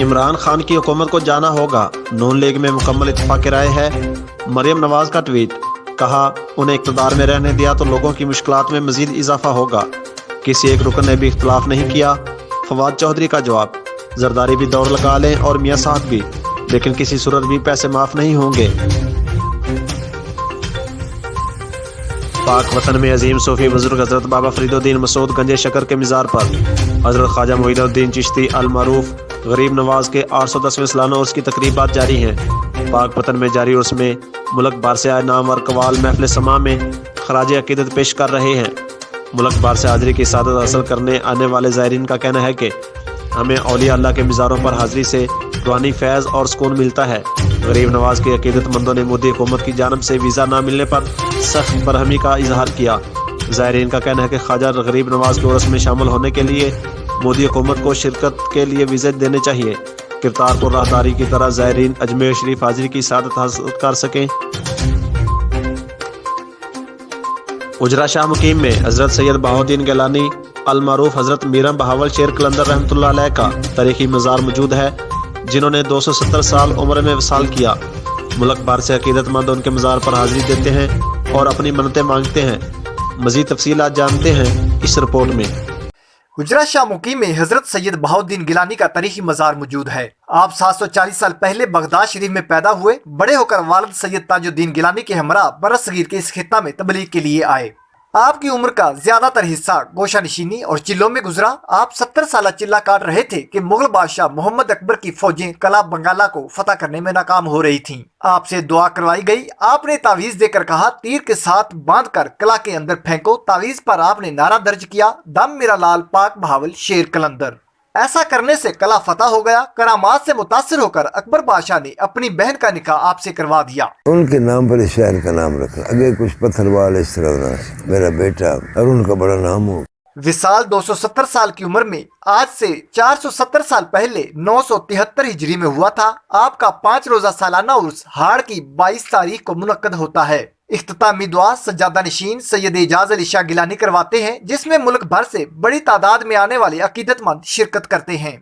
عمران خان کی حکومت کو جانا ہوگا، نون لیگ میں مکمل اتفاق رائے ہے۔ مریم نواز کا ٹویٹ، کہا انہیں اقتدار میں رہنے دیا تو لوگوں کی مشکلات میں مزید اضافہ ہوگا، کسی ایک رکن نے بھی اختلاف نہیں کیا۔ فواد چودھری کا جواب، زرداری بھی دوڑ لگا لیں اور میاں صاحب بھی، لیکن کسی صورت بھی پیسے معاف نہیں ہوں گے۔ پاک وطن میں عظیم صوفی بزرگ حضرت بابا فرید الدین مسعود گنج شکر کے مزار پر حضرت خواجہ معین الدین چشتی المعروف غریب نواز کے 810ویں سالانہ عرس کی تقریبات جاری ہیں۔ پاک وطن میں جاری عرس میں ملک بھر سے آئے نامور قوال محفل سما میں خراج عقیدت پیش کر رہے ہیں۔ ملک بھر سے حاضری کی سعادت حاصل کرنے آنے والے زائرین کا کہنا ہے کہ ہمیں اولیاء اللہ کے مزاروں پر حاضری سے روحانی فیض اور سکون ملتا ہے۔ غریب نواز کے عقیدت مندوں نے مودی حکومت کی جانب سے ویزا نہ ملنے پر سخت برہمی کا اظہار کیا۔ زائرین کا کہنا ہے کہ خواجہ غریب نواز کے عرس میں شامل ہونے کے لیے مودی حکومت کو شرکت کے لیے ویزے دینے چاہیے۔ کرتارپور راہداری کی طرح زائرین اجمیر شریف حاضری کی سعادت حاصل کر سکیں۔ اجرا شاہ مقیم میں حضرت سید بہاؤالدین گیلانی المعروف حضرت میرم بہاول شیر قلندر رحمۃ اللہ علیہ کا تاریخی مزار موجود ہے، جنہوں نے 270 سال عمر میں وصال کیا۔ ملک بھر سے عقیدت مند ان کے مزار پر حاضری دیتے ہیں اور اپنی منتیں مانگتے ہیں۔ مزید تفصیلات جانتے ہیں اس رپورٹ میں۔ اجرا شاہ مقیم میں حضرت سید بہاؤالدین گیلانی کا تاریخی مزار موجود ہے۔ آپ 740 سال پہلے بغداد شریف میں پیدا ہوئے، بڑے ہو کر والد سید تاج الدین گیلانی کے ہمراہ برصغیر کے اس خطہ میں تبلیغ کے لیے آئے۔ آپ کی عمر کا زیادہ تر حصہ گوشہ نشینی اور چلوں میں گزرا۔ آپ 70 سالہ چلہ کاٹ رہے تھے کہ مغل بادشاہ محمد اکبر کی فوجیں قلعہ بنگالہ کو فتح کرنے میں ناکام ہو رہی تھیں۔ آپ سے دعا کروائی گئی۔ آپ نے تعویذ دے کر کہا، تیر کے ساتھ باندھ کر قلعہ کے اندر پھینکو۔ تعویذ پر آپ نے نعرہ درج کیا، دم میرا لال پاک بہاول شیر قلندر۔ ایسا کرنے سے قلعہ فتح ہو گیا۔ کرامات سے متاثر ہو کر اکبر بادشاہ نے اپنی بہن کا نکاح آپ سے کروا دیا۔ ان کے نام پر اس شہر کا نام رکھا، اگر کچھ پتھر وال اس طرح ہونا، میرا بیٹا اور ان کا بڑا نام ہو۔ وصال 270 سال کی عمر میں آج سے 470 سال پہلے 973 ہجری میں ہوا تھا۔ آپ کا 5 روزہ سالانہ عرس ہاڑ کی 22 تاریخ کو منعقد ہوتا ہے۔ اختتامی دعا سجادہ نشین سید اعجاز علی شاہ گیلانی کرواتے ہیں، جس میں ملک بھر سے بڑی تعداد میں آنے والے عقیدت مند شرکت کرتے ہیں۔